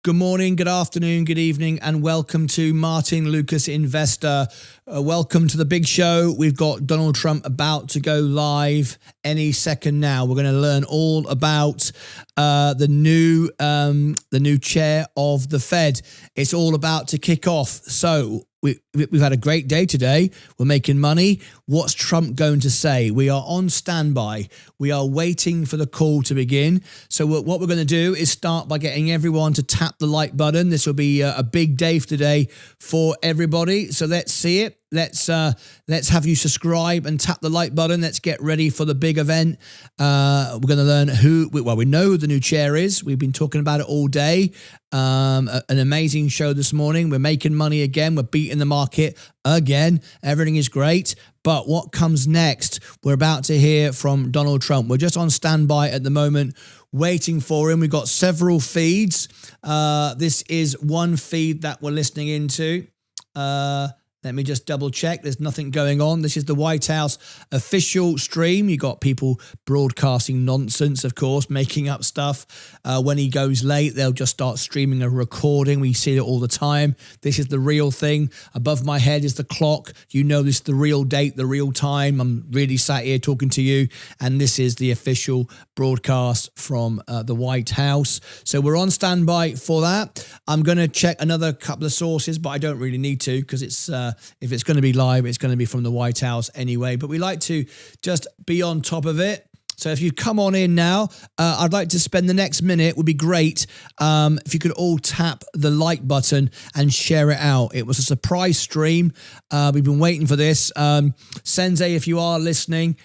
Good morning, good afternoon, good evening, and welcome to Martyn Lucas Investor. Welcome to the big show. We've got Donald Trump about to go live any second now. We're going to learn all about the new chair of the Fed. It's all about to kick off. So we've had a great day today. We're making money. What's Trump going to say? We are on standby. We are waiting for the call to begin. So what we're going to do is start by getting everyone to tap the like button. This will be a big day today for everybody. So let's see it. Let's have you subscribe and tap the like button. Let's get ready for the big event. We're going to learn we know who the new chair is. We've been talking about it all day. An amazing show this morning. We're making money again. We're beating the market again. Everything is great. But what comes next? We're about to hear from Donald Trump. We're just on standby at the moment, waiting for him. We've got several feeds. This is one feed that we're listening into. Let me just double check. There's nothing going on. This is the White House official stream. You got people broadcasting nonsense, of course, making up stuff. When he goes late, they'll just start streaming a recording. We see it all the time. This is the real thing. Above my head is the clock. You know this is the real date, the real time. I'm really sat here talking to you, and this is the official broadcast from the White House. So we're on standby for that. I'm going to check another couple of sources, but I don't really need to because it's if it's going to be live, it's going to be from the White House anyway. But we like to just be on top of it. So if you come on in now, I'd like to spend the next minute. Would be great if you could all tap the like button and share it out. It was a surprise stream. We've been waiting for this. Sensei, if you are listening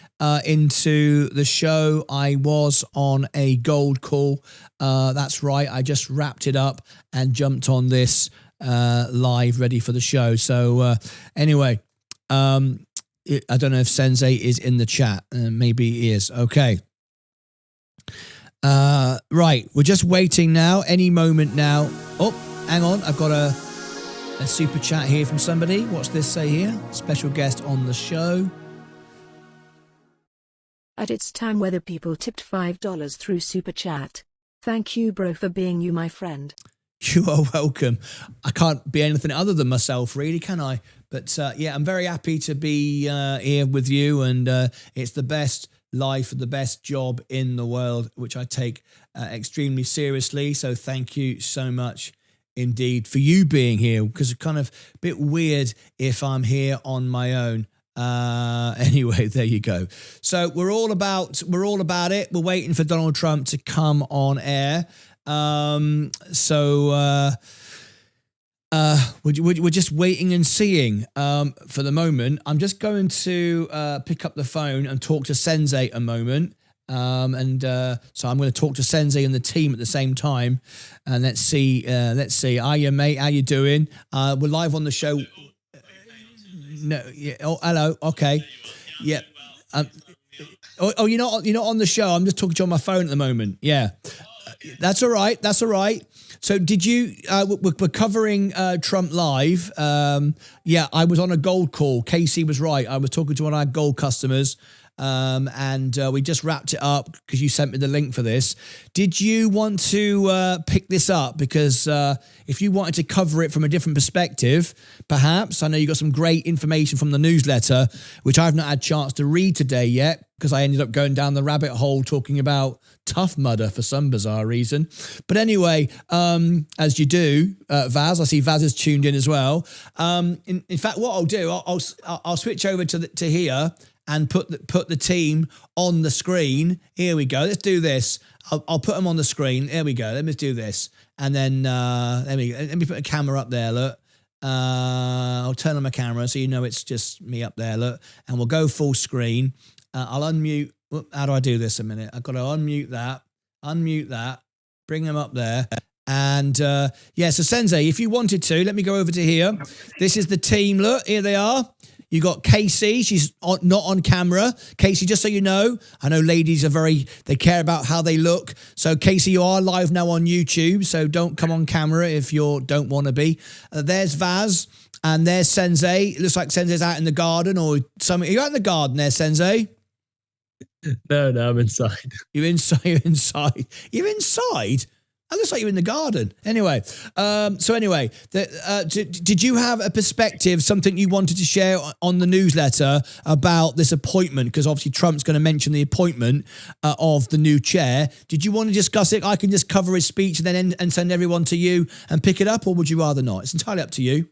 into the show, I was on a gold call. That's right. I just wrapped it up and jumped on this live, ready for the show. So anyway, I don't know if Sensei is in the chat. Maybe he is. Okay. Right. We're just waiting now. Any moment now. Oh, hang on. I've got a super chat here from somebody. What's this say here? Special guest on the show. At its time where the people tipped $5 through super chat. Thank you, bro, for being you, my friend. You are welcome. I can't be anything other than myself, really, can I? But yeah, I'm very happy to be here with you, and it's the best life, the best job in the world, which I take extremely seriously. So thank you so much indeed for you being here, because it's kind of a bit weird if I'm here on my own. Anyway, there you go. So we're all about it. We're waiting for Donald Trump to come on air. We're just waiting and seeing for the moment. I'm just going to pick up the phone and talk to Sensei a moment. So I'm going to talk to Sensei and the team at the same time, and let's see. Hiya, mate. How you doing? We're live on the show. No, yeah. Oh, hello. Okay. Yeah. You're not on the show. I'm just talking to you on my phone at the moment. Yeah. That's all right. That's all right. So did you, we're covering Trump live. Yeah, I was on a gold call. Casey was right. I was talking to one of our gold customers. And we just wrapped it up because you sent me the link for this. Did you want to pick this up? Because if you wanted to cover it from a different perspective, perhaps, I know you got some great information from the newsletter, which I've not had a chance to read today yet, because I ended up going down the rabbit hole talking about Tough Mudder for some bizarre reason. But anyway, as you do, Vaz, I see Vaz is tuned in as well. In fact, what I'll do, I'll switch over to here and put the team on the screen. Here we go. Let's do this. I'll put them on the screen. There we go. Let me do this. And then let me put a camera up there. Look. I'll turn on my camera so you know it's just me up there. Look. And we'll go full screen. I'll unmute. How do I do this a minute? I've got to unmute that, bring them up there. And yeah, so Sensei, if you wanted to, let me go over to here. This is the team. Look, here they are. You got Casey. She's not on camera. Casey, just so you know, I know ladies they care about how they look. So Casey, you are live now on YouTube. So don't come on camera if you don't want to be. There's Vaz and there's Sensei. It looks like Sensei's out in the garden or something. Are you out in the garden there, Sensei? No, I'm inside. You're inside. You're inside. It looks like you're in the garden. Anyway, did you have a perspective, something you wanted to share on the newsletter about this appointment? Because obviously Trump's going to mention the appointment of the new chair. Did you want to discuss it? I can just cover his speech and then and send everyone to you and pick it up, or would you rather not? It's entirely up to you.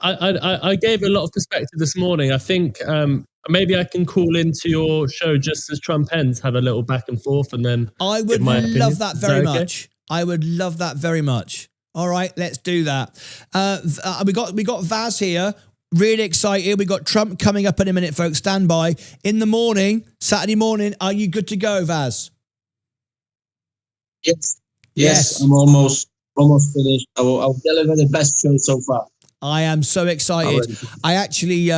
I gave a lot of perspective this morning. I think maybe I can call into your show just as Trump ends, have a little back and forth, and then I would love that very much. I would love that very much. All right, let's do that. We got Vaz here, really excited. We got Trump coming up in a minute, folks. Stand by. In the morning, Saturday morning, are you good to go, Vaz? Yes. I'm almost finished. I will deliver the best show so far. I am so excited. I actually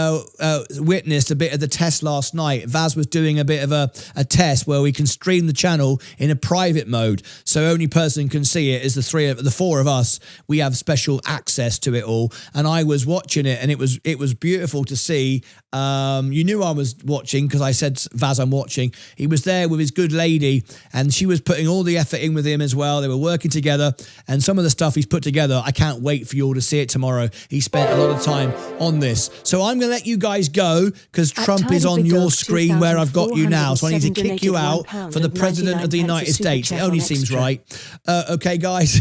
witnessed a bit of the test last night. Vaz was doing a bit of a test where we can stream the channel in a private mode. So only person can see it is the four of us. We have special access to it all. And I was watching it and it was beautiful to see. You knew I was watching because I said, Vaz, I'm watching. He was there with his good lady and she was putting all the effort in with him as well. They were working together and some of the stuff he's put together, I can't wait for you all to see it tomorrow. He spent a lot of time on this. So I'm going to let you guys go because Trump is on your screen where I've got you now. So I need to kick you out for the President of the United States. It only seems right. Okay, guys.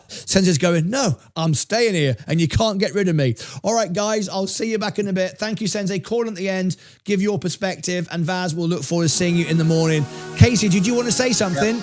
Sensor's going, no, I'm staying here and you can't get rid of me. All right, guys, I'll see you back in a bit. Thank you, Sensei. Call at the end, give your perspective, and Vaz will look forward to seeing you in the morning. Casey, did you want to say something? Yeah.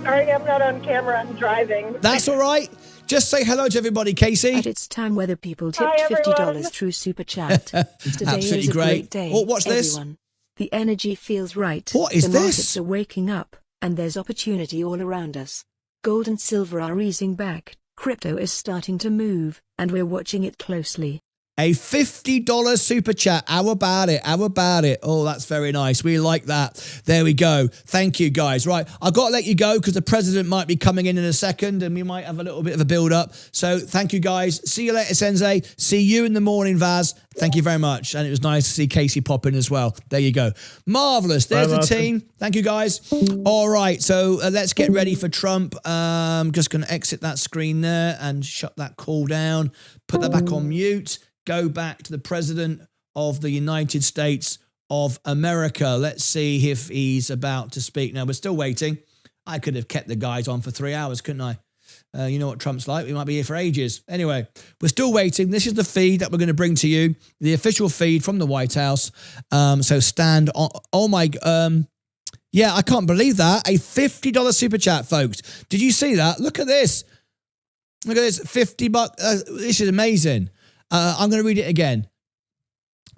Sorry, I'm not on camera. I'm driving. That's all right. Just say hello to everybody, Casey. And it's time where the people tipped $50 through Super Chat. Today Absolutely is a great. great day. Oh, what's this? Everyone. The energy feels right. What is the this? markets are waking up, and there's opportunity all around us. Gold and silver are easing back, crypto is starting to move, and we're watching it closely. A $50 super chat. How about it? How about it? Oh, that's very nice. We like that. There we go. Thank you, guys. Right. I've got to let you go because the president might be coming in a second and we might have a little bit of a build up. So thank you, guys. See you later, Sensei. See you in the morning, Vaz. Thank you very much. And it was nice to see Casey pop in as well. There you go. Marvelous. There's the team. Thank you, guys. All right. So let's get ready for Trump. Just going to exit that screen there and shut that call down. Put that back on mute. Go back to the President of the United States of America. Let's see if he's about to speak. Now, we're still waiting. I could have kept the guys on for 3 hours, couldn't I? You know what Trump's like. We might be here for ages. Anyway, we're still waiting. This is the feed that we're going to bring to you, the official feed from the White House. So stand on. Oh, my. Yeah, I can't believe that. A $50 super chat, folks. Did you see that? Look at this. Look at this. $50. This is amazing. I'm going to read it again.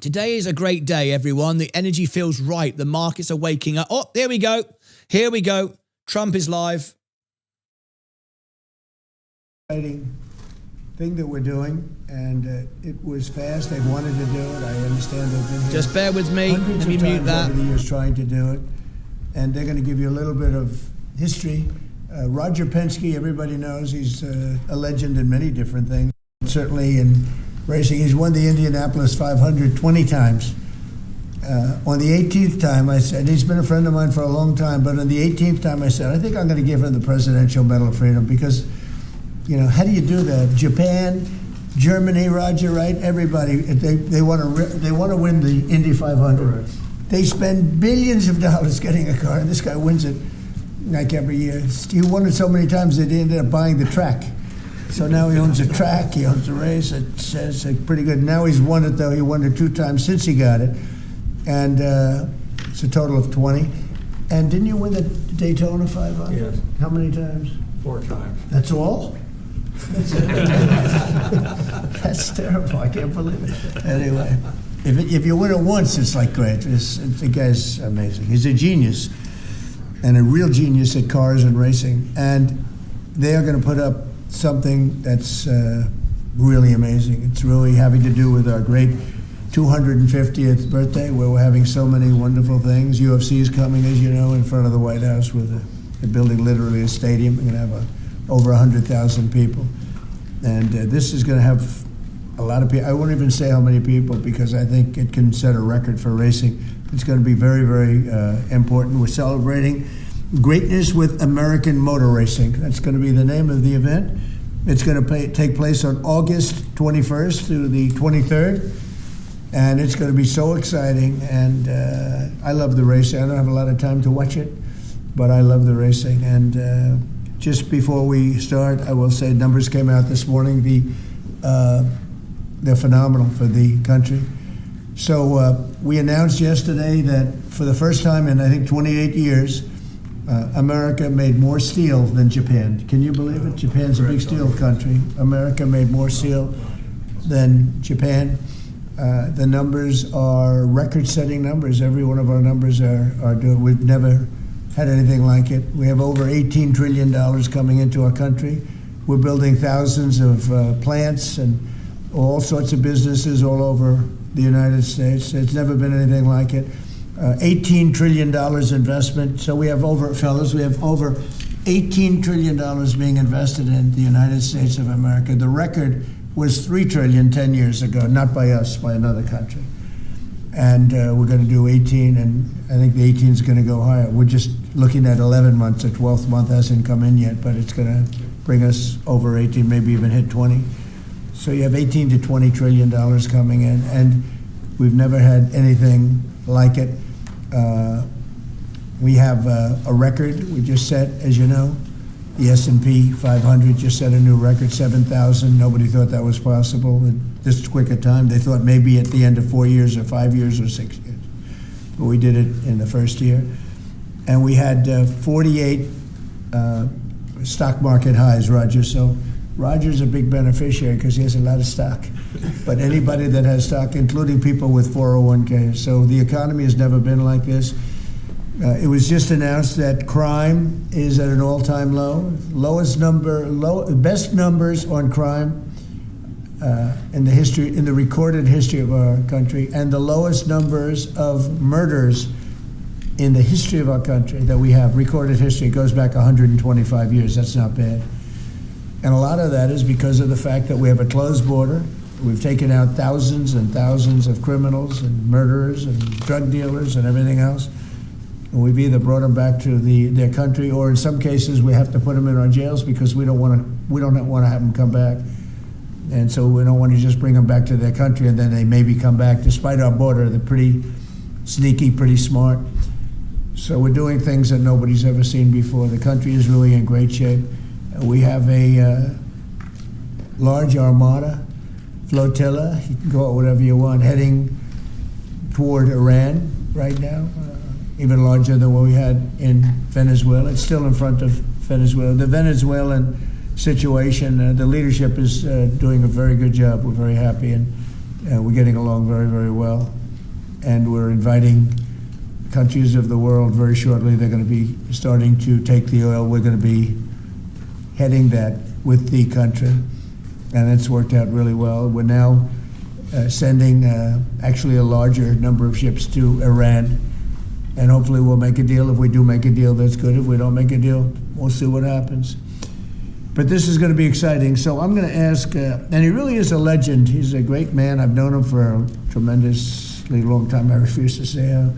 Today is a great day, everyone. The energy feels right. The markets are waking up. Oh, there we go. Here we go. Trump is live. Exciting thing that we're doing, and it was fast. They've wanted to do it. I understand they've been here. Just bear with me. Hundreds Let me of mute times that. over the years trying to do it, and they're going to give you a little bit of history. Roger Penske, everybody knows he's a legend in many different things. Certainly in racing, he's won the Indianapolis 500 20 times. On the 18th time, I said, he's been a friend of mine for a long time, but on the 18th time I said, I think I'm going to give him the Presidential Medal of Freedom because, you know, how do you do that? Japan, Germany, Roger, right? Everybody, they want to win the Indy 500. Right. They spend billions of dollars getting a car, and this guy wins it like every year. He won it so many times that he ended up buying the track. So now he owns a track, he owns a race. It says pretty good. Now he's won it, though. He won it 2 times since he got it. And it's a total of 20. And didn't you win the Daytona 500? Yes. How many times? 4 times. That's all? That's terrible. I can't believe it. Anyway, if you win it once, it's like great. The guy's amazing. He's a genius and a real genius at cars and racing. And they are going to put up something that's really amazing. It's really having to do with our great 250th birthday, where we're having so many wonderful things. UFC is coming, as you know, in front of the White House with they're building literally a stadium. We're going to have over 100,000 people. And this is going to have a lot of people. I won't even say how many people because I think it can set a record for racing. It's going to be very, very important. We're celebrating Greatness with American Motor Racing. That's going to be the name of the event. It's going to take place on August 21st through the 23rd. And it's going to be so exciting. And I love the racing. I don't have a lot of time to watch it, but I love the racing. And just before we start, I will say numbers came out this morning. They're phenomenal for the country. So we announced yesterday that for the first time in, I think, 28 years, America made more steel than Japan. Can you believe it? Japan's a big steel country. America made more steel than Japan. The numbers are record-setting numbers. Every one of our numbers are doing. We've never had anything like it. We have over $18 trillion coming into our country. We're building thousands of plants and all sorts of businesses all over the United States. It's never been anything like it. $18 trillion investment. So we have over $18 trillion being invested in the United States of America. The record was $3 trillion 10 years ago, not by us, by another country. And we're going to do 18, and I think the 18 is going to go higher. We're just looking at 11 months. The 12th month hasn't come in yet, but it's going to bring us over 18, maybe even hit 20. So you have 18 to $20 trillion coming in, and we've never had anything like it. We have a record we just set, as you know. The S&P 500 just set a new record, 7,000. Nobody thought that was possible in this quick a time. They thought maybe at the end of 4 years or 5 years or 6 years. But we did it in the first year. And we had 48 stock market highs, Roger. So Roger's a big beneficiary because he has a lot of stock. But anybody that has stock, including people with 401ks. So the economy has never been like this. It was just announced that crime is at an all-time low. Best numbers on crime in the recorded history of our country, and the lowest numbers of murders in the history of our country that we have. Recorded history goes back 125 years. That's not bad. And a lot of that is because of the fact that we have a closed border. We've taken out thousands and thousands of criminals and murderers and drug dealers and everything else. And we've either brought them back to their country, or in some cases we have to put them in our jails because we don't want to have them come back. And so we don't want to just bring them back to their country and then they maybe come back. Despite our border, they're pretty sneaky, pretty smart. So we're doing things that nobody's ever seen before. The country is really in great shape. We have a large armada, flotilla, you can call it whatever you want, heading toward Iran right now. Even larger than what we had in Venezuela. It's still in front of Venezuela. The Venezuelan situation, the leadership is doing a very good job. We're very happy, and we're getting along very, very well. And we're inviting countries of the world very shortly. They're going to be starting to take the oil. We're going to be heading that with the country, and it's worked out really well. We're now sending actually a larger number of ships to Iran. And hopefully we'll make a deal. If we do make a deal, that's good. If we don't make a deal, we'll see what happens. But this is going to be exciting. So I'm going to ask, and he really is a legend. He's a great man. I've known him for a tremendously long time. I refuse to say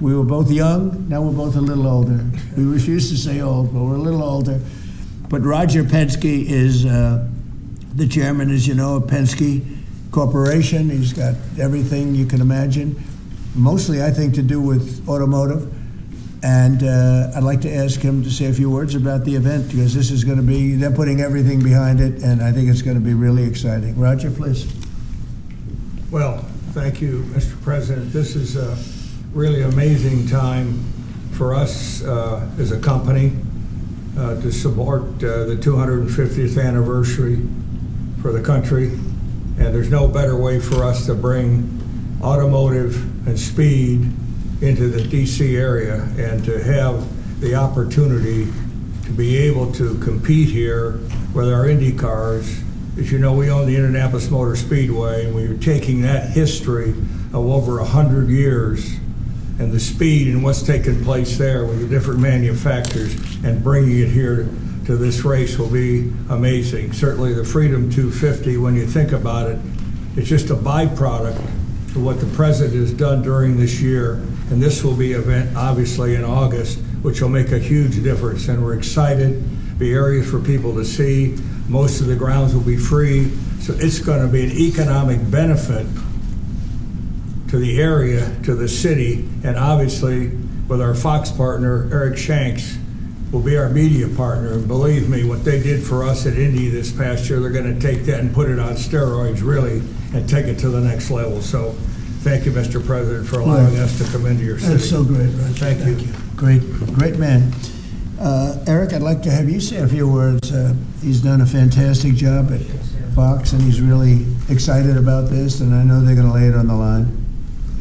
we were both young. Now we're both a little older. We refuse to say old, but we're a little older. But Roger Penske is the chairman, as you know, of Penske Corporation. He's got everything you can imagine. Mostly, I think, to do with automotive. And I'd like to ask him to say a few words about the event, because this is going to be, they're putting everything behind it, and I think it's going to be really exciting. Roger, please. Well, thank you, Mr. President. This is a really amazing time for us as a company to support the 250th anniversary for the country. And there's no better way for us to bring automotive and speed into the DC area, and to have the opportunity to be able to compete here with our Indy cars. As you know, we own the Indianapolis Motor Speedway, and we're taking that history of over 100 years and the speed and what's taken place there with the different manufacturers and bringing it here to this race will be amazing. Certainly the Freedom 250, when you think about it, it's just a byproduct of what the president has done during this year. And this will be an event, obviously, in August, which will make a huge difference. And we're excited. Be areas for people to see. Most of the grounds will be free. So it's going to be an economic benefit to the area, to the city, and obviously with our Fox partner, Eric Shanks, will be our media partner. And believe me, what they did for us at Indy this past year, they're going to take that and put it on steroids, really, and take it to the next level. So thank you, Mr. President, for allowing us to come into your city. That's so great, Roger. Thank you. Great man. Eric, I'd like to have you say a few words. He's done a fantastic job at Fox, and he's really excited about this, and I know they're going to lay it on the line.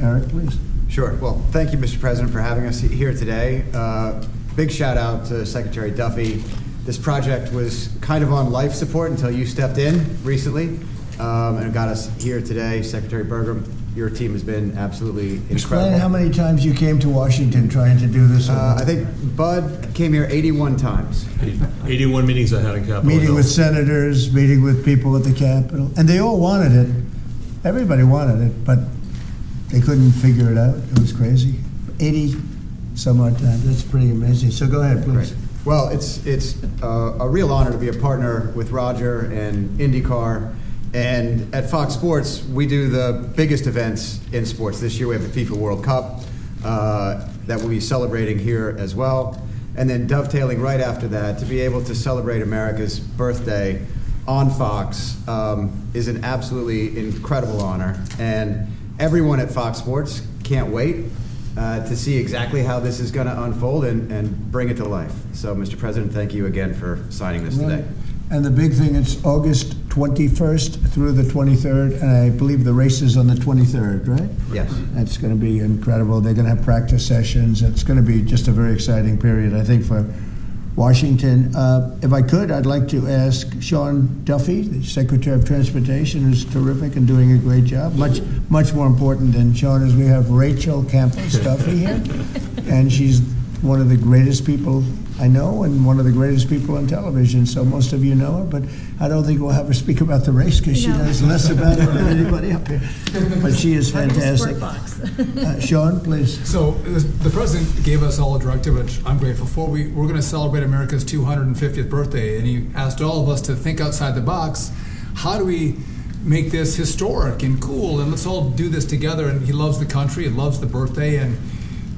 Eric, please. Sure. Well, thank you, Mr. President, for having us here today. Big shout out to Secretary Duffy. This project was kind of on life support until you stepped in recently and got us here today. Secretary Burgum, your team has been absolutely incredible. Explain how many times you came to Washington trying to do this. I think Bud came here 81 times. 81 meetings I had in Capitol Meeting Hill. with senators, meeting with people at the Capitol, and they all wanted it. Everybody wanted it, but they couldn't figure it out. It was crazy. 80 some odd times. That's pretty amazing. So go ahead, please. Right. Well, it's a real honor to be a partner with Roger and IndyCar. And at Fox Sports, we do the biggest events in sports. This year we have the FIFA World Cup that we'll be celebrating here as well. And then dovetailing right after that, to be able to celebrate America's birthday on Fox is an absolutely incredible honor. And everyone at Fox Sports can't wait to see exactly how this is going to unfold and bring it to life. So, Mr. President, thank you again for signing this today. And the big thing, it's August 21st through the 23rd, and I believe the race is on the 23rd, right? Yes. That's going to be incredible. They're going to have practice sessions. It's going to be just a very exciting period, I think, for Washington. If I could, I'd like to ask Sean Duffy, the Secretary of Transportation, who's terrific and doing a great job. Much more important than Sean is we have Rachel Campos Duffy here, and she's one of the greatest people I know and one of the greatest people on television, so most of you know her, but I don't think we'll have her speak about the race because she knows less about it than anybody up here. But she is fantastic. Sean, please. So the president gave us all a directive, which I'm grateful for. We're going to celebrate America's 250th birthday, and he asked all of us to think outside the box. How do we make this historic and cool, and let's all do this together? And he loves the country, he loves the birthday, and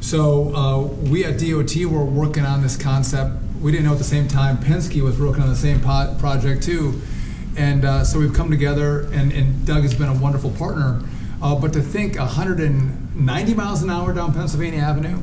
so we at DOT were working on this concept. We didn't know at the same time Penske was working on the same project too. And so we've come together, and Doug has been a wonderful partner. But to think 190 miles an hour down Pennsylvania Avenue,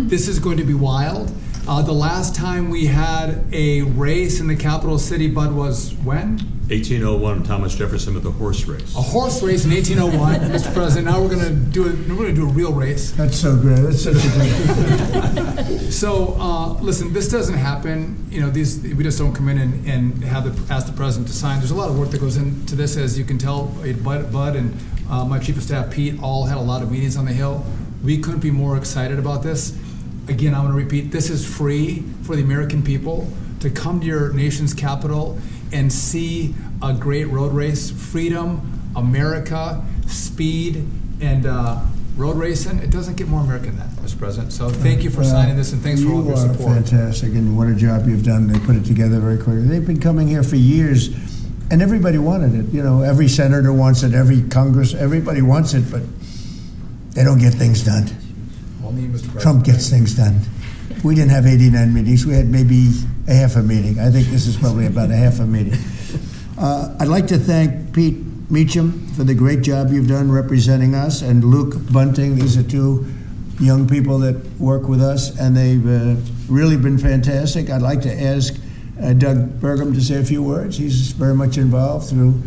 this is going to be wild. The last time we had a race in the capital city, Bud, was when? 1801, Thomas Jefferson with the horse race. A horse race in 1801, Mr. President. Now we're going to do a real race. That's so great. That's such a great. So listen, this doesn't happen. You know, we just don't come in and ask the president to sign. There's a lot of work that goes into this, as you can tell. Bud and my chief of staff Pete all had a lot of meetings on the Hill. We couldn't be more excited about this. Again, I'm going to repeat: this is free for the American people to come to your nation's capital and see a great road race. Freedom, America, speed, and road racing. It doesn't get more American than that, Mr. President. So thank you for signing this, and thanks for all of your support. You are fantastic, and what a job you've done. They put it together very quickly. They've been coming here for years, and everybody wanted it. You know, every senator wants it, every Congress, everybody wants it, but they don't get things done. Only Mr. President. Trump gets things done. We didn't have 89 meetings. We had maybe a half a meeting. I think this is probably about a half a meeting. I'd like to thank Pete Meacham for the great job you've done representing us, and Luke Bunting. These are two young people that work with us, and they've really been fantastic. I'd like to ask Doug Burgum to say a few words. He's very much involved through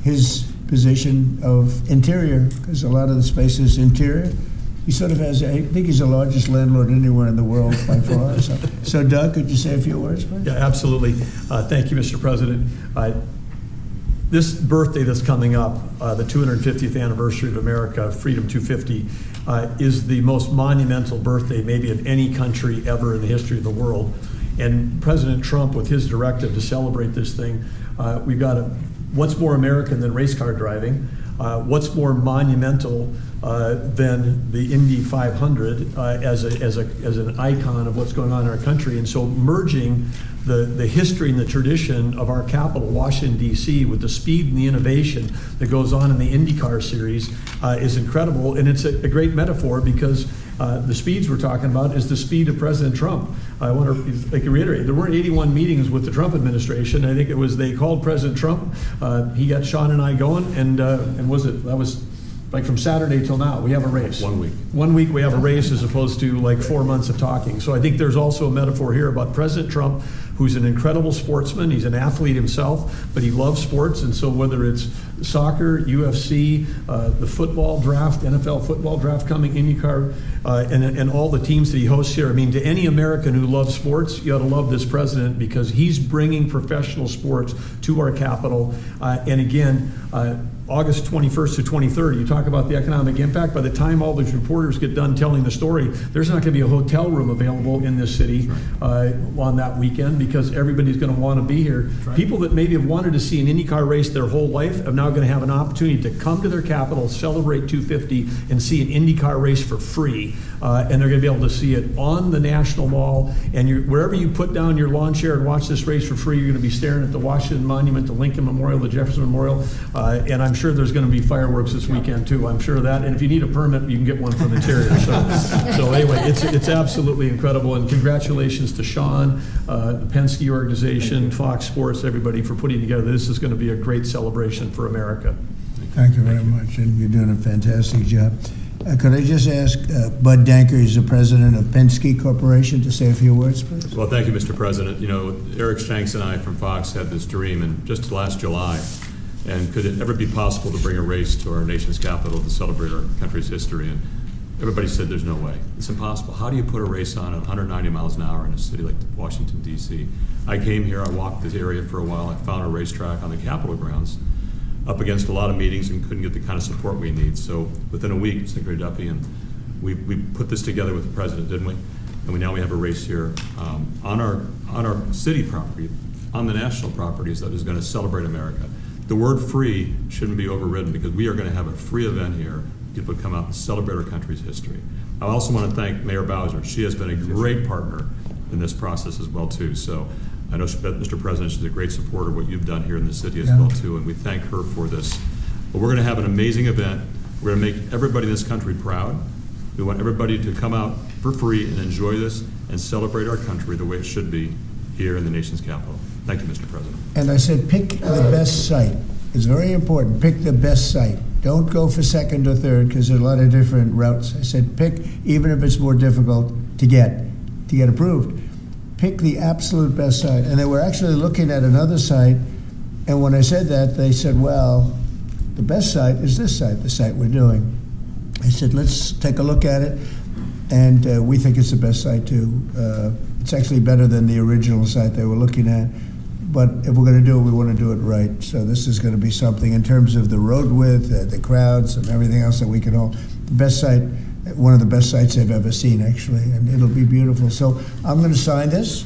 his position of interior, because a lot of the space is interior. He sort of has, I think he's the largest landlord anywhere in the world by far. So Doug, could you say a few words, please? Yeah, absolutely. Thank you, Mr. President. This birthday that's coming up, the 250th anniversary of America, Freedom 250, is the most monumental birthday maybe of any country ever in the history of the world. And President Trump, with his directive to celebrate this thing, we've got what's more American than race car driving? what's more monumental than the Indy 500 as an icon of what's going on in our country? And so merging the history and the tradition of our capital, Washington, D.C., with the speed and the innovation that goes on in the IndyCar series is incredible. And it's a great metaphor because the speeds we're talking about is the speed of President Trump. I want to reiterate, there weren't 81 meetings with the Trump administration. I think it was they called President Trump. He got Sean and I going, and that was like from Saturday till now, we have a race. 1 week. 1 week we have a race as opposed to like 4 months of talking. So I think there's also a metaphor here about President Trump, who's an incredible sportsman. He's an athlete himself, but he loves sports. And so whether it's soccer, UFC, the football draft, NFL football draft coming, IndyCar, and all the teams that he hosts here, I mean, to any American who loves sports, you ought to love this president because he's bringing professional sports to our capital. And again, August 21st to 23rd, you talk about the economic impact. By the time all these reporters get done telling the story, there's not going to be a hotel room available in this city on that weekend because everybody's going to want to be here. Right. People that maybe have wanted to see an IndyCar race their whole life are now going to have an opportunity to come to their capital, celebrate 250, and see an IndyCar race for free. And they're going to be able to see it on the National Mall. And wherever you put down your lawn chair and watch this race for free, you're going to be staring at the Washington Monument, the Lincoln Memorial, the Jefferson Memorial, and I'm sure there's going to be fireworks this weekend too. I'm sure of that. And if you need a permit, you can get one from Interior. So anyway, it's absolutely incredible. And congratulations to Sean, the Penske organization, Fox Sports, everybody for putting together. This is going to be a great celebration for America. Thank you very much, and you're doing a fantastic job. Could I just ask Bud Danker, who's the president of Penske Corporation, to say a few words, please? Well, thank you, Mr. President. You know, Eric Shanks and I from Fox had this dream, and just last July, and could it ever be possible to bring a race to our nation's capital to celebrate our country's history? And everybody said there's no way. It's impossible. How do you put a race on at 190 miles an hour in a city like Washington, D.C.? I came here, I walked this area for a while, I found a racetrack on the Capitol grounds, up against a lot of meetings and couldn't get the kind of support we need. So within a week, Secretary Duffy and we put this together with the president, didn't we? And now we have a race here on our city property, on the national properties that is going to celebrate America. The word free shouldn't be overridden because we are going to have a free event here. People come out and celebrate our country's history. I also want to thank Mayor Bowser. She has been a great partner in this process as well too. So I know, Mr. President, she's a great supporter of what you've done here in the city as well too, and we thank her for this. But we're going to have an amazing event. We're going to make everybody in this country proud. We want everybody to come out for free and enjoy this and celebrate our country the way it should be here in the nation's capital. Thank you, Mr. President. And I said pick the best site. It's very important. Pick the best site. Don't go for second or third because there's a lot of different routes. I said pick, even if it's more difficult to get approved. Pick the absolute best site. And they were actually looking at another site, and when I said that, they said, well, the best site is this site, the site we're doing. I said, let's take a look at it, and we think it's the best site too. It's actually better than the original site they were looking at, but if we're going to do it, we want to do it right. So this is going to be something in terms of the road width, the crowds, and everything else that we can all, the best site, one of the best sites I've ever seen, actually, and it'll be beautiful. So I'm going to sign this,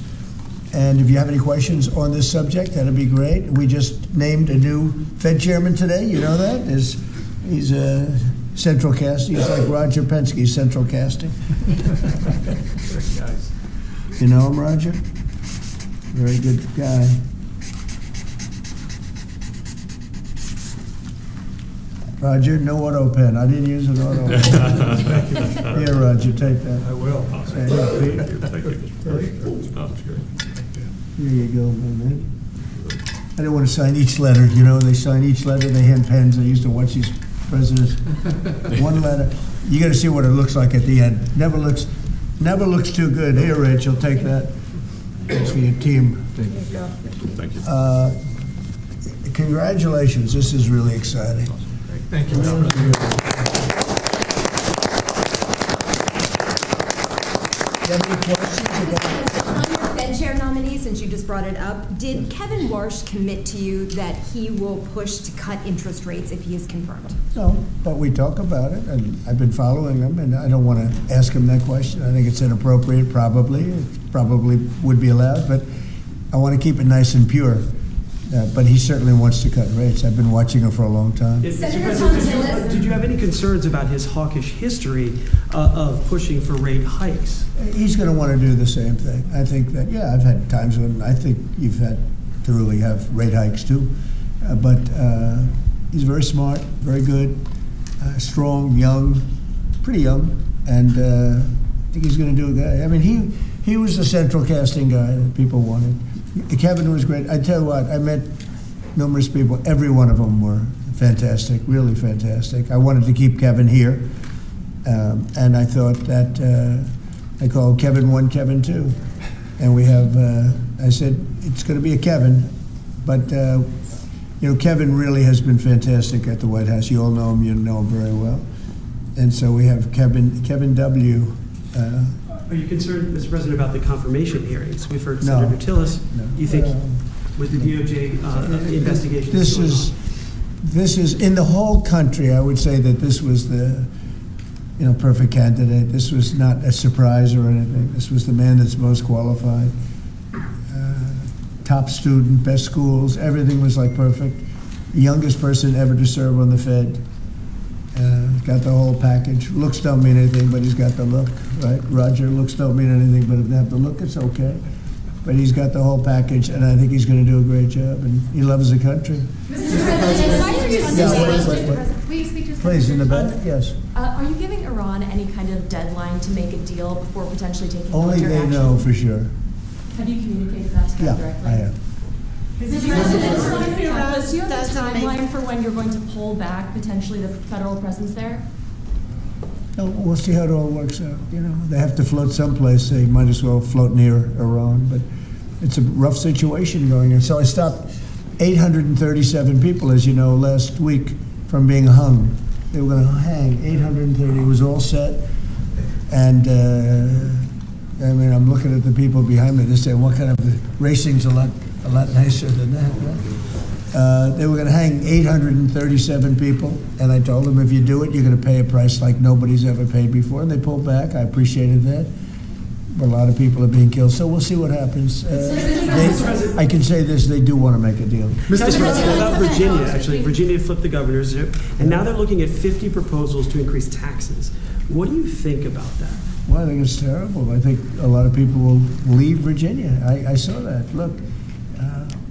and if you have any questions on this subject, that'd be great. We just named a new Fed chairman today. You know that? He's a central casting. He's like Roger Penske, central casting. You know him, Roger? Very good guy. Roger, no auto pen. I didn't use an auto pen. Here, Roger, take that. I will. Thank you. Here you go, man. I didn't want to sign each letter. You know, they sign each letter. They hand pens. I used to watch these presidents. One letter. You got to see what it looks like at the end. Never looks too good. Here, Rachel, take that. That's for your team. Thank you. Congratulations. This is really exciting. Thank you. You have any questions about On your Fed chair nominee, since you just brought it up, did Kevin Warsh commit to you that he will push to cut interest rates if he is confirmed? No, but we talk about it, and I've been following him, and I don't want to ask him that question. I think it's inappropriate, probably. It probably would be allowed, but I want to keep it nice and pure. But he certainly wants to cut rates. I've been watching him for a long time. Did you have any concerns about his hawkish history of pushing for rate hikes? He's going to want to do the same thing. I think that, I've had times when I think you've had to really have rate hikes too. But he's very smart, very good, strong, young, pretty young, and I think he's going to do a guy. I mean, he was the central casting guy that people wanted. Kevin was great. I tell you what, I met numerous people. Every one of them were fantastic, really fantastic. I wanted to keep Kevin here, and I thought that I called Kevin 1, Kevin 2, and we have. I said it's going to be a Kevin, but Kevin really has been fantastic at the White House. You all know him. You know him very well, and so we have Kevin W. Are you concerned, Mr. President, about the confirmation hearings? We've heard Senator Tillis. You think with the DOJ investigation? This is in the whole country. I would say that this was the perfect candidate. This was not a surprise or anything. This was the man that's most qualified. Top student, best schools, everything was like perfect. The youngest person ever to serve on the Fed. Got the whole package. Looks don't mean anything, but he's got the look, right? Roger, looks don't mean anything, but if they have the look, it's okay. But he's got the whole package, and I think he's going to do a great job, and he loves the country. Mr. President, why are you Please, in the back, yes. Are you giving Iran any kind of deadline to make a deal before potentially taking Only military they action? know for sure. Have you communicated that to them directly? I have. Do you have a timeline for when you're going to pull back potentially the federal presence there? No, we'll see how it all works out. They have to float someplace. They might as well float near Iran, but it's a rough situation going on. So I stopped 837 people, as you know, last week from being hung. They were going to hang 830. It was all set, and I'm looking at the people behind me. They say, "What kind of racing's a lot nicer than that." Right? They were going to hang 837 people, and I told them, if you do it, you're going to pay a price like nobody's ever paid before. And they pulled back. I appreciated that. But a lot of people are being killed, so we'll see what happens. I can say this, they do want to make a deal. Mr. President, about Virginia, actually. Virginia flipped the governorship, and now they're looking at 50 proposals to increase taxes. What do you think about that? Well, I think it's terrible. I think a lot of people will leave Virginia. I saw that. Look,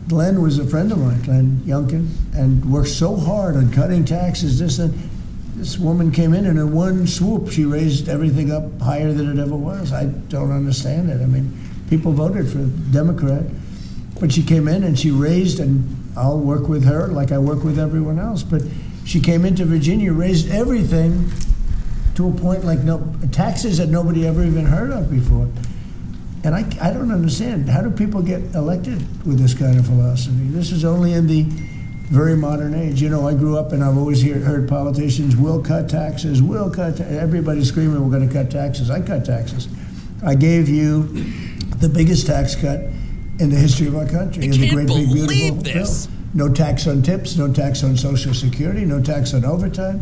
Glenn was a friend of mine, Glenn Youngkin, and worked so hard on cutting taxes. This woman came in, and in one swoop, she raised everything up higher than it ever was. I don't understand it. I mean, people voted for Democrat, but she came in and she raised, and I'll work with her like I work with everyone else, but she came into Virginia, raised everything to a point like taxes that nobody ever even heard of before. And I don't understand. How do people get elected with this kind of philosophy? This is only in the very modern age. I grew up and I've always heard politicians will cut taxes, everybody's screaming we're going to cut taxes. I cut taxes. I gave you the biggest tax cut in the history of our country. I can't believe this. Bill. No tax on tips, no tax on Social Security, no tax on overtime.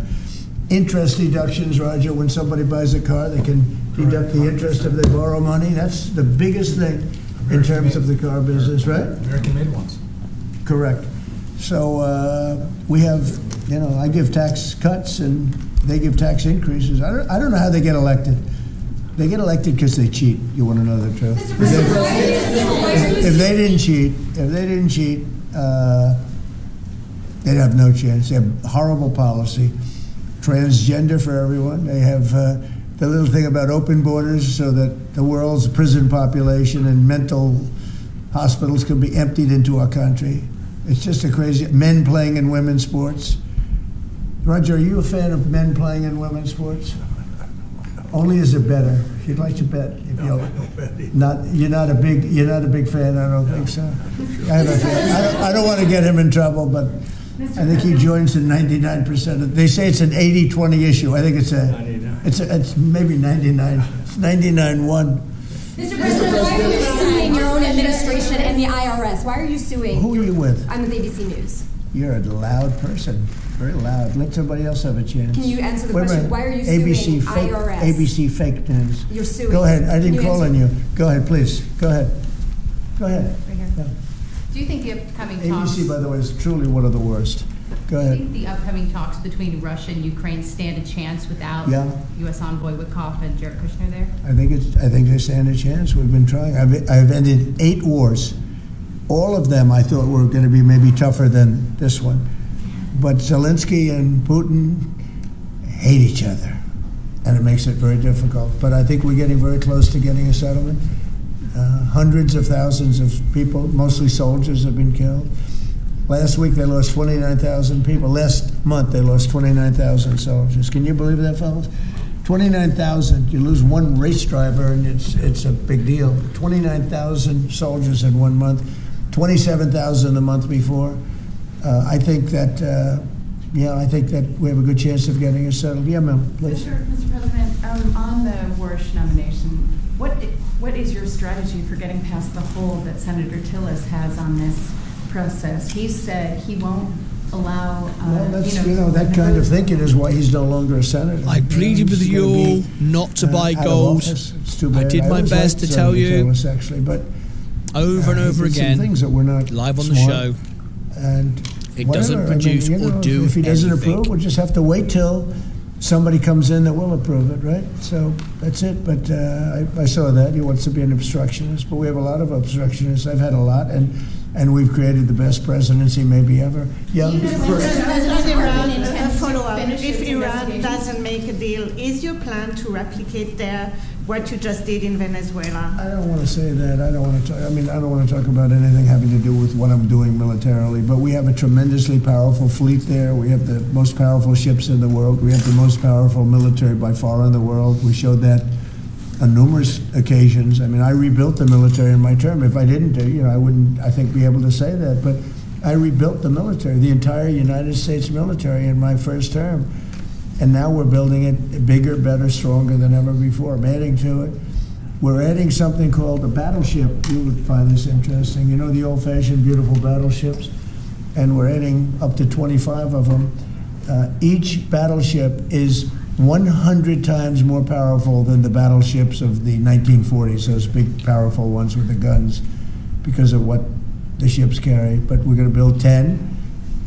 Interest deductions, Roger, when somebody buys a car, they can deduct the interest if they borrow money. That's the biggest thing in terms of the car business, right? American-made ones. Correct. So we have, I give tax cuts and they give tax increases. I don't know how they get elected. They get elected because they cheat. You want to know the truth? If they didn't cheat, they'd have no chance. They have horrible policy. Transgender for everyone. They have the little thing about open borders so that the world's prison population and mental hospitals can be emptied into our country. It's just a crazy... Men playing in women's sports. Roger, are you a fan of men playing in women's sports? Only as a bettor. If you'd like to bet. You're not a big fan, I don't think so. I don't want to get him in trouble, but I think he joins in 99% of... They say it's an 80-20 issue. I think it's maybe 99. It's 99-1. Mr. President, why are you suing your own administration and the IRS? Why are you suing? Who are you with? I'm with ABC News. You're a loud person. Very loud. Let somebody else have a chance. Can you answer the question? Why are you suing IRS? ABC fake news. You're suing. Go ahead. I didn't call on you. Go ahead, please. Go ahead. Right here. Yeah. Do you think the upcoming ABC, talks... by the way, is truly one of the worst. Go Do you ahead. think the upcoming talks between Russia and Ukraine stand a chance without U.S. envoy Witkoff and Jared Kushner there? I think they stand a chance. We've been trying. I've ended 8 wars. All of them I thought were going to be maybe tougher than this one. But Zelensky and Putin hate each other, and it makes it very difficult. But I think we're getting very close to getting a settlement. Hundreds of thousands of people, mostly soldiers, have been killed. Last week they lost 29,000 people. Last month they lost 29,000 soldiers. Can you believe that, fellas? 29,000. You lose one race driver, and it's a big deal. 29,000 soldiers in 1 month. 27,000 the month before. I think that we have a good chance of getting it settled. Yeah, ma'am, please. Mr. President, on the Warsh nomination, what is your strategy for getting past the hold that Senator Tillis has on this process? He said he won't allow. That kind of thinking is why he's no longer a senator. I pleaded with you all not to buy gold. It's too bad. I did my best to tell you, actually, but over and over again, things that we're not live on smart, the show, and it doesn't produce or do if he doesn't anything. approve, we'll just have to wait till somebody comes in that will approve it, right? So that's it. But I saw that he wants to be an obstructionist, but we have a lot of obstructionists. I've had a lot, and we've created the best presidency maybe ever. Yeah. A follow-up. If Iran doesn't make a deal, is your plan to replicate there what you just did in Venezuela? I don't want to say that. I don't want to talk about anything having to do with what I'm doing militarily. But we have a tremendously powerful fleet there. We have the most powerful ships in the world. We have the most powerful military by far in the world. We showed that on numerous occasions. I mean, I rebuilt the military in my term. If I didn't do, I wouldn't, I think, be able to say that. But I rebuilt the military, the entire United States military in my first term. And now we're building it bigger, better, stronger than ever before. I'm adding to it. We're adding something called a battleship. You would find this interesting. You know the old-fashioned, beautiful battleships? And we're adding up to 25 of them. Each battleship is 100 times more powerful than the battleships of the 1940s, those big, powerful ones with the guns, because of what the ships carry. But we're going to build 10.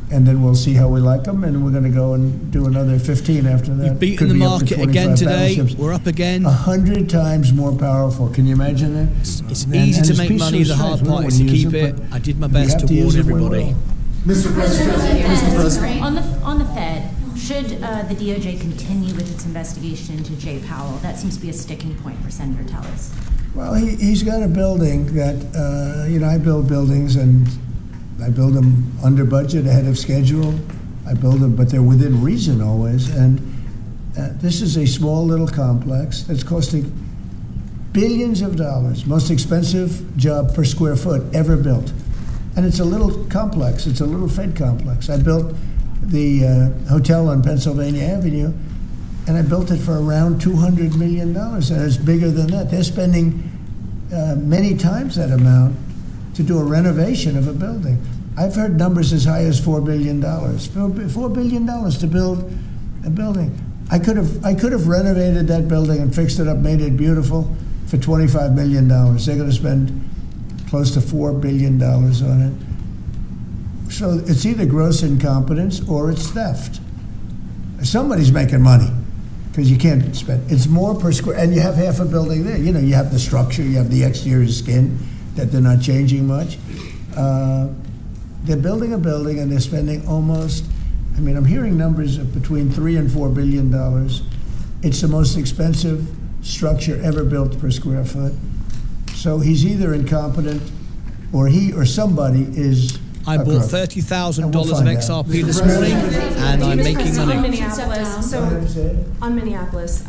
And then we'll see how we like them, and we're going to go and do another 15 after that. We've beaten the market again today. We're up again. 100 times more powerful. Can you imagine that? It's easy to make money. The hard part is to keep it. I did my best to warn everybody. Mr. President. On the Fed, should the DOJ continue with its investigation into Jay Powell? That seems to be a sticking point for Senator Tillis. Well, he's got a building that, I build buildings, and I build them under budget, ahead of schedule. I build them, but they're within reason always. And this is a small little complex that's costing billions of dollars, most expensive job per square foot ever built. And it's a little complex. It's a little Fed complex. I built the hotel on Pennsylvania Avenue, and I built it for around $200 million. And it's bigger than that. They're spending many times that amount to do a renovation of a building. I've heard numbers as high as $4 billion. $4 billion to build a building. I could have renovated that building and fixed it up, made it beautiful for $25 million. They're going to spend close to $4 billion on it. So it's either gross incompetence or it's theft. Somebody's making money, because you can't spend. It's more per square, and you have half a building there. You have the structure, you have the exterior skin, that they're not changing much. They're building a building, and they're spending almost, I'm hearing numbers of between $3 and $4 billion. It's the most expensive structure ever built per square foot. So he's either incompetent, or he or somebody is. I bought $30,000 of XRP this morning, and I'm making money. On Minneapolis,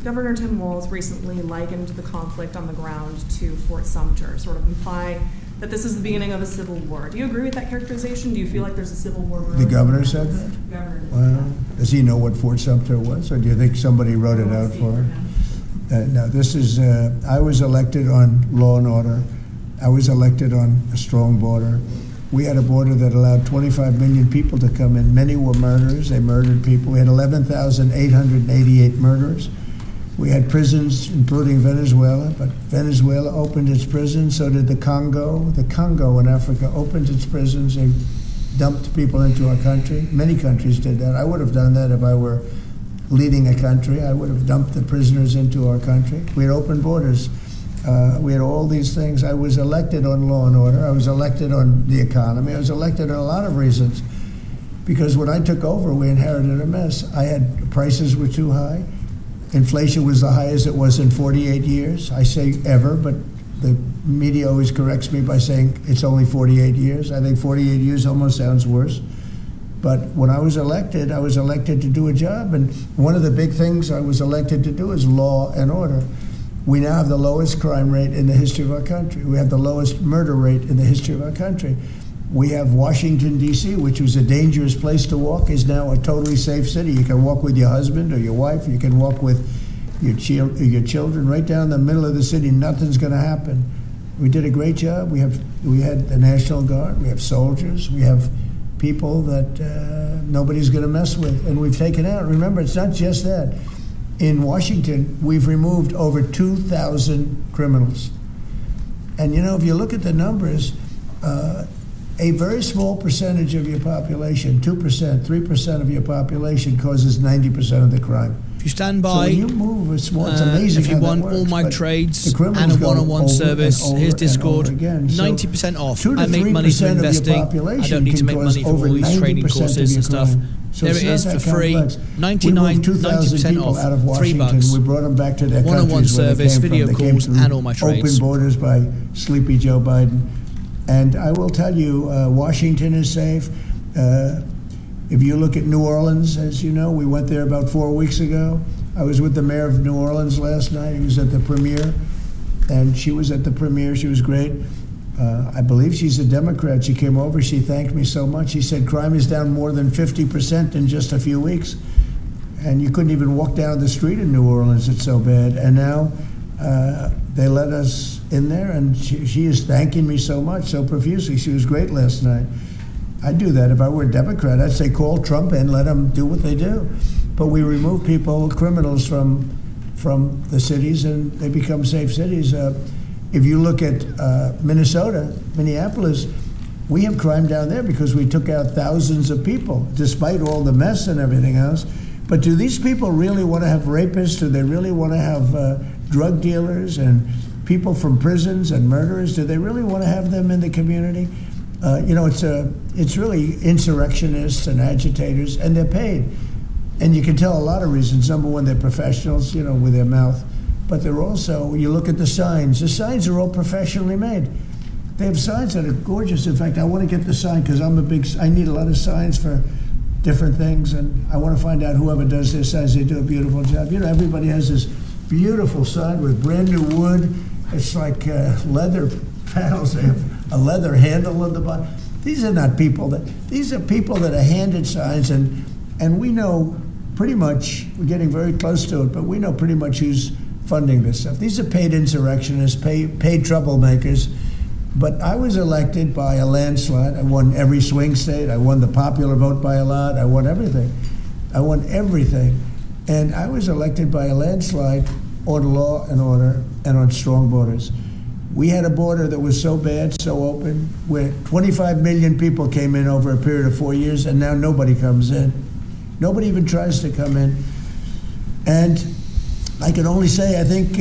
Governor Tim Walz recently likened the conflict on the ground to Fort Sumter, sort of imply that this is the beginning of a civil war. Do you agree with that characterization? Do you feel like there's a civil war brewing? The governor said that? Governor. Well, does he know what Fort Sumter was, or do you think somebody wrote it out for him? No, this is, I was elected on law and order. I was elected on a strong border. We had a border that allowed 25 million people to come in. Many were murderers. They murdered people. We had 11,888 murders. We had prisons, including Venezuela, but Venezuela opened its prisons. So did the Congo. The Congo in Africa opened its prisons. They dumped people into our country. Many countries did that. I would have done that if I were leading a country. I would have dumped the prisoners into our country. We had open borders. We had all these things. I was elected on law and order. I was elected on the economy. I was elected on a lot of reasons. Because when I took over, we inherited a mess. Prices were too high. Inflation was the highest it was in 48 years. I say ever, but the media always corrects me by saying it's only 48 years. I think 48 years almost sounds worse. But when I was elected to do a job. And one of the big things I was elected to do is law and order. We now have the lowest crime rate in the history of our country. We have the lowest murder rate in the history of our country. We have Washington, D.C., which was a dangerous place to walk, is now a totally safe city. You can walk with your husband or your wife. You can walk with your children right down the middle of the city. Nothing's going to happen. We did a great job. We had the National Guard. We have soldiers. We have people that nobody's going to mess with. And we've taken out. Remember, it's not just that. In Washington, we've removed over 2,000 criminals. And, if you look at the numbers, a very small percentage of your population, 2%, 3% of your population causes 90% of the crime. If you stand by, so when you move, it's amazing. If you want all my trades and a one-on-one service, here's Discord, 90% off. I make money from investing. I don't need to make money from all these training courses and stuff. So there it is for free, 90% off, out of Washington. $3. We brought them back to their one-on-one countries where service, they came video from. They calls, came through and all my trades. Open borders by sleepy Joe Biden. And I will tell you, Washington is safe. If you look at New Orleans, as you know, we went there about 4 weeks ago. I was with the mayor of New Orleans last night. He was at the premiere, and she was at the premiere. She was great. I believe she's a Democrat. She came over. She thanked me so much. She said crime is down more than 50% in just a few weeks. And you couldn't even walk down the street in New Orleans. It's so bad. And now they let us in there, and she is thanking me so much, so profusely. She was great last night. I'd do that if I were a Democrat. I'd say call Trump and let them do what they do. But we remove people, criminals, from the cities, and they become safe cities. If you look at Minnesota, Minneapolis, we have crime down there because we took out thousands of people, despite all the mess and everything else. But do these people really want to have rapists? Do they really want to have drug dealers and people from prisons and murderers? Do they really want to have them in the community? It's really insurrectionists and agitators, and they're paid. And you can tell a lot of reasons. Number one, they're professionals, with their mouth. But they're also, you look at the signs are all professionally made. They have signs that are gorgeous. In fact, I want to get the sign because I need a lot of signs for different things, and I want to find out whoever does their signs, they do a beautiful job. Everybody has this beautiful sign with brand new wood. It's like leather panels. They have a leather handle on the bottom. These are not people these are people that are handed signs, and we know pretty much, we're getting very close to it, but we know pretty much who's funding this stuff. These are paid insurrectionists, paid troublemakers. But I was elected by a landslide. I won every swing state. I won the popular vote by a lot. I won everything. And I was elected by a landslide on law and order and on strong borders. We had a border that was so bad, so open, where 25 million people came in over a period of 4 years, and now nobody comes in. Nobody even tries to come in. And I can only say, I think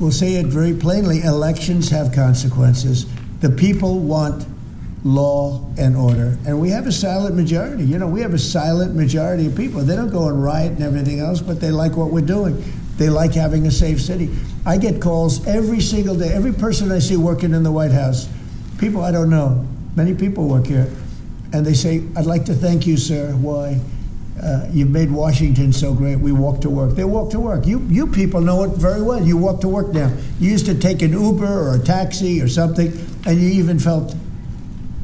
we'll say it very plainly, elections have consequences. The people want law and order. And we have a silent majority. We have a silent majority of people. They don't go and riot and everything else, but they like what we're doing. They like having a safe city. I get calls every single day. Every person I see working in the White House, people I don't know, many people work here, and they say, I'd like to thank you, sir. Why? You've made Washington so great. We walk to work. They walk to work. You people know it very well. You walk to work now. You used to take an Uber or a taxi or something, and you even felt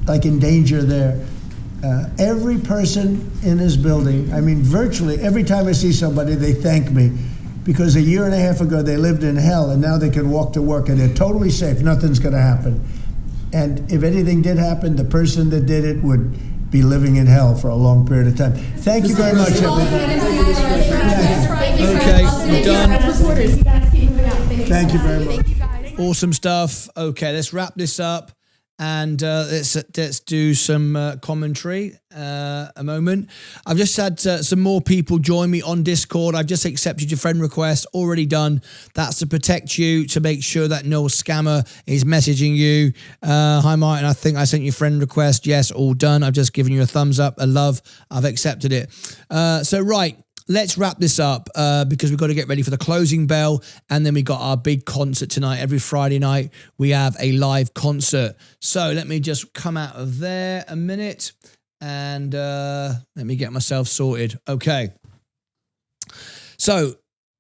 like in danger there. Every person in this building, virtually every time I see somebody, they thank me. Because a year and a half ago, they lived in hell, and now they can walk to work, and they're totally safe. Nothing's going to happen. And if anything did happen, the person that did it would be living in hell for a long period of time. Thank you very much, everybody. Okay, we're done. Thank you very much. Awesome stuff. Okay, let's wrap this up. And let's do some commentary a moment. I've just had some more people join me on Discord. I've just accepted your friend request, already done. That's to protect you, to make sure that no scammer is messaging you. Hi, Martyn, I think I sent you a friend request. Yes, all done. I've just given you a thumbs up, a love. I've accepted it. Right. Let's wrap this up because we've got to get ready for the closing bell, and then we got our big concert tonight. Every Friday night we have a live concert. So let me just come out of there a minute and let me get myself sorted. Okay. So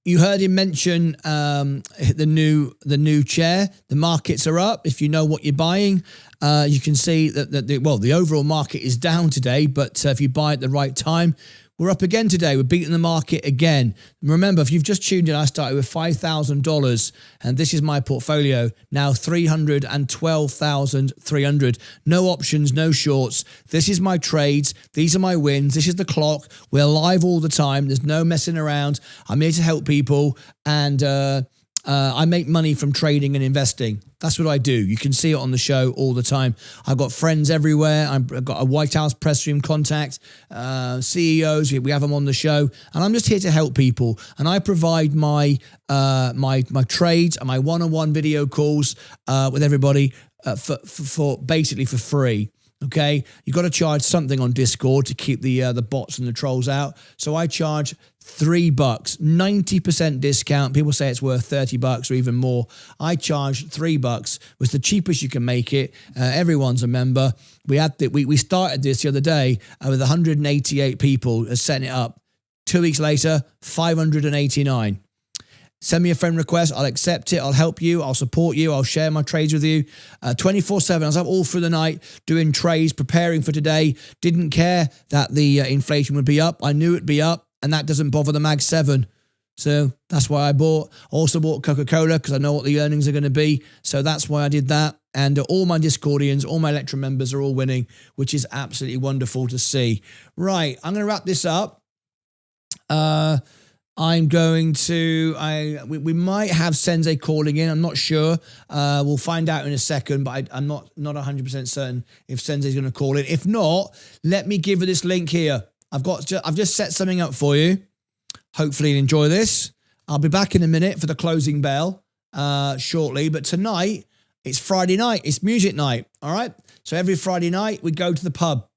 you heard him mention the new chair. The markets are up. If you know what you're buying, you can see that the overall market is down today, but if you buy at the right time, we're up again today. We're beating the market again. Remember, if you've just tuned in, I started with $5,000, and this is my portfolio. Now $312,300. No options, no shorts. This is my trades. These are my wins. This is the clock. We're live all the time. There's no messing around. I'm here to help people, and I make money from trading and investing. That's what I do. You can see it on the show all the time. I've got friends everywhere. I've got a White House press room contact, CEOs. We have them on the show, and I'm just here to help people. And I provide my trades and my one-on-one video calls with everybody for basically for free. Okay, you got to charge something on Discord to keep the bots and the trolls out. So I charge $3, 90% discount. People say it's worth $30 or even more. I charge $3. Was the cheapest you can make it. Everyone's a member. We started this the other day with 188 people setting it up. 2 weeks later, 589. Send me a friend request. I'll accept it. I'll help you. I'll support you. I'll share my trades with you. 24/7. I was up all through the night doing trades, preparing for today. Didn't care that the inflation would be up. I knew it'd be up, and that doesn't bother the Mag 7. So that's why I bought. Also bought Coca-Cola because I know what the earnings are going to be. So that's why I did that. And all my Discordians, all my Electrum members are all winning, which is absolutely wonderful to see. Right. I'm going to wrap this up. I'm going to, we might have Sensei calling in. I'm not sure. We'll find out in a second, but I'm not 100% certain if Sensei's going to call in. If not, let me give you this link here. I've just set something up for you. Hopefully you enjoy this. I'll be back in a minute for the closing bell shortly. But tonight, it's Friday night. It's music night. All right. So every Friday night, we go to the pub.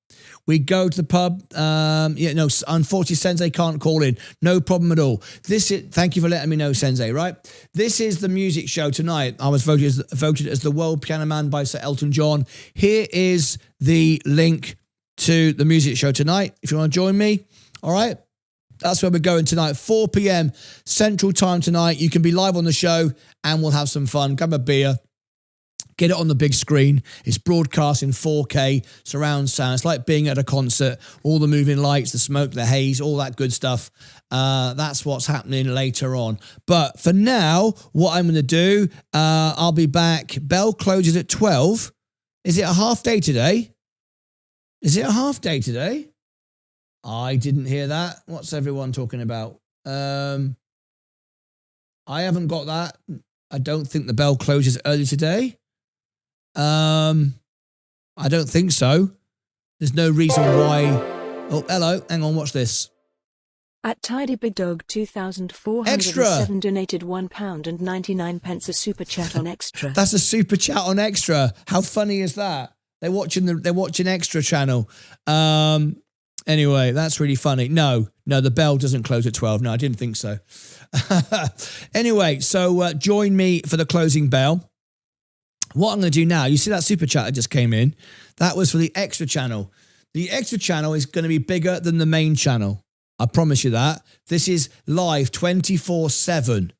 Unfortunately, Sensei can't call in. No problem at all. Thank you for letting me know, Sensei, right? This is the music show tonight. I was voted as the World Piano Man by Sir Elton John. Here is the link to the music show tonight. If you want to join me, all right? That's where we're going tonight, 4 p.m. Central Time tonight. You can be live on the show, and we'll have some fun. Grab a beer. Get it on the big screen. It's broadcast in 4K, surround sound. It's like being at a concert. All the moving lights, the smoke, the haze, all that good stuff. That's what's happening later on. But for now, what I'm going to do, I'll be back. Bell closes at 12. Is it a half day today? I didn't hear that. What's everyone talking about? I haven't got that. I don't think the bell closes early today. I don't think so. There's no reason why. Oh, hello. Hang on. Watch this. At Tidy Big Dog 2407 donated £1.99 a super chat on Extra. That's a super chat on Extra. How funny is that? They're watching Extra channel. Anyway, that's really funny. No, the bell doesn't close at 12. No, I didn't think so. Anyway, so join me for the closing bell. What I'm going to do now, you see that super chat that just came in? That was for the Extra channel. The Extra channel is going to be bigger than the main channel. I promise you that. This is live 24/7.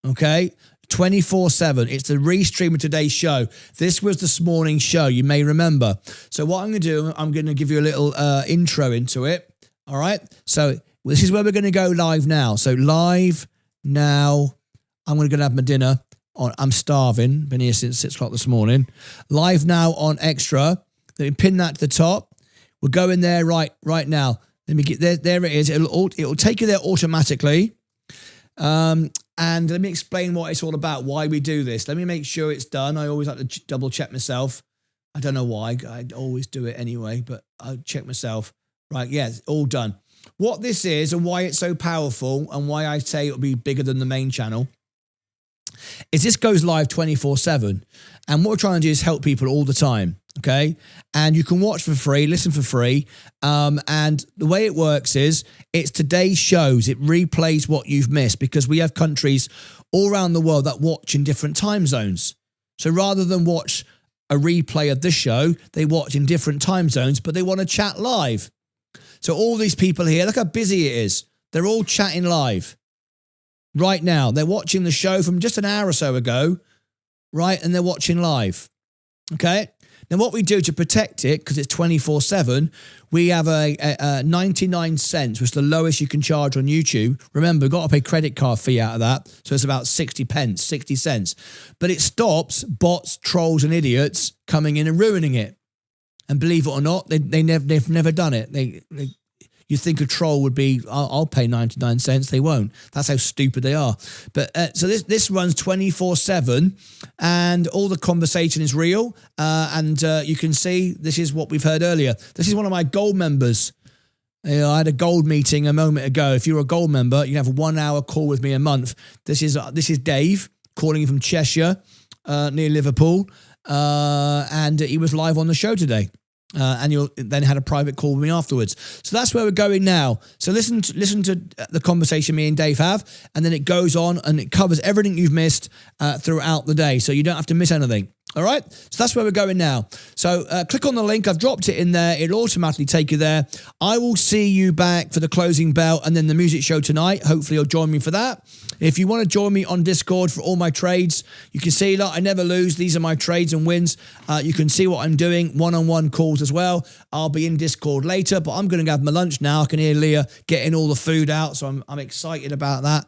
Okay? 24/7. It's the restream of today's show. This was this morning's show, you may remember. So what I'm going to do, I'm going to give you a little intro into it. All right? So this is where we're going to go live now. So live now. I'm going to go have my dinner. I'm starving. Been here since 6 o'clock this morning. Live now on Extra. Let me pin that to the top. We're going there right now. Let me get there. There it is. It'll take you there automatically. And let me explain what it's all about, why we do this. Let me make sure it's done. I always like to double check myself. I don't know why. I always do it anyway, but I'll check myself. Right, yeah, it's all done. What this is and why it's so powerful and why I say it'll be bigger than the main channel is this goes live 24/7. And what we're trying to do is help people all the time, okay? And you can watch for free, listen for free. And the way it works is it's today's shows. It replays what you've missed because we have countries all around the world that watch in different time zones. So rather than watch a replay of this show, they watch in different time zones, but they want to chat live. So all these people here, look how busy it is. They're all chatting live right now. They're watching the show from just an hour or so ago, right? And they're watching live, okay? Now what we do to protect it, because it's 24/7, we have a 99 cents, which is the lowest you can charge on YouTube. Remember, we've got to pay credit card fee out of that. So it's about 60 pence, 60 cents. But it stops bots, trolls and idiots coming in and ruining it. And believe it or not, they've never done it. You think a troll would be, I'll pay 99 cents. They won't. That's how stupid they are. But so this runs 24/7 and all the conversation is real. And you can see, this is what we've heard earlier. This is one of my gold members. I had a gold meeting a moment ago. If you're a gold member, you can have a 1 hour call with me a month. This is Dave calling you from Cheshire, near Liverpool. And he was live on the show today. And you then had a private call with me afterwards. So that's where we're going now. So listen to the conversation me and Dave have, and then it goes on and it covers everything you've missed throughout the day. So you don't have to miss anything. All right. So that's where we're going now. So click on the link. I've dropped it in there. It'll automatically take you there. I will see you back for the closing bell and then the music show tonight. Hopefully you'll join me for that. If you want to join me on Discord for all my trades, you can see that I never lose. These are my trades and wins. You can see what I'm doing, one-on-one calls as well. I'll be in Discord later, but I'm going to have my lunch now. I can hear Leah getting all the food out, so I'm excited about that.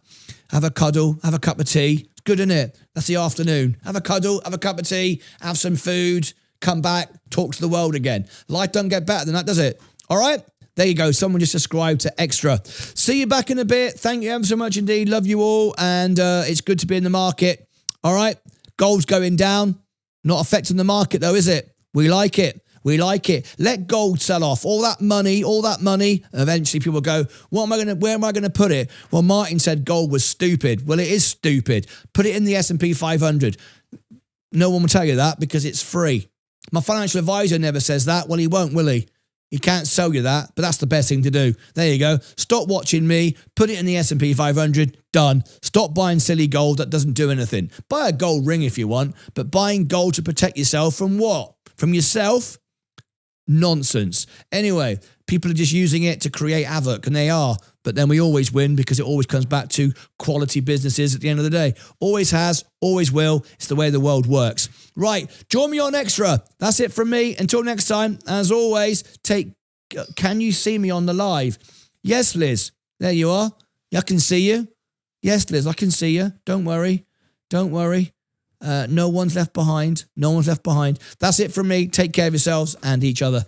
Have a cuddle, have a cup of tea. It's good, isn't it? That's the afternoon. Have a cuddle, have a cup of tea, have some food, come back, talk to the world again. Life doesn't get better than that, does it? All right? There you go. Someone just subscribed to Extra. See you back in a bit. Thank you ever so much indeed. Love you all. And it's good to be in the market. All right. Gold's going down. Not affecting the market though, is it? We like it. We like it. Let gold sell off. All that money. Eventually people go, where am I going to put it? Well, Martyn said gold was stupid. Well, it is stupid. Put it in the S&P 500. No one will tell you that because it's free. My financial advisor never says that. Well, he won't, will he? He can't sell you that, but that's the best thing to do. There you go. Stop watching me. Put it in the S&P 500. Done. Stop buying silly gold that doesn't do anything. Buy a gold ring if you want, but buying gold to protect yourself from what? From yourself? Nonsense. Anyway, people are just using it to create havoc, and they are. But then we always win because it always comes back to quality businesses at the end of the day. Always has, always will. It's the way the world works. Right, join me on Extra. That's it from me. Until next time, as always, can you see me on the live? Yes, Liz. There you are. I can see you. Yes, Liz, I can see you. Don't worry. Don't worry. No one's left behind. No one's left behind. That's it from me. Take care of yourselves and each other.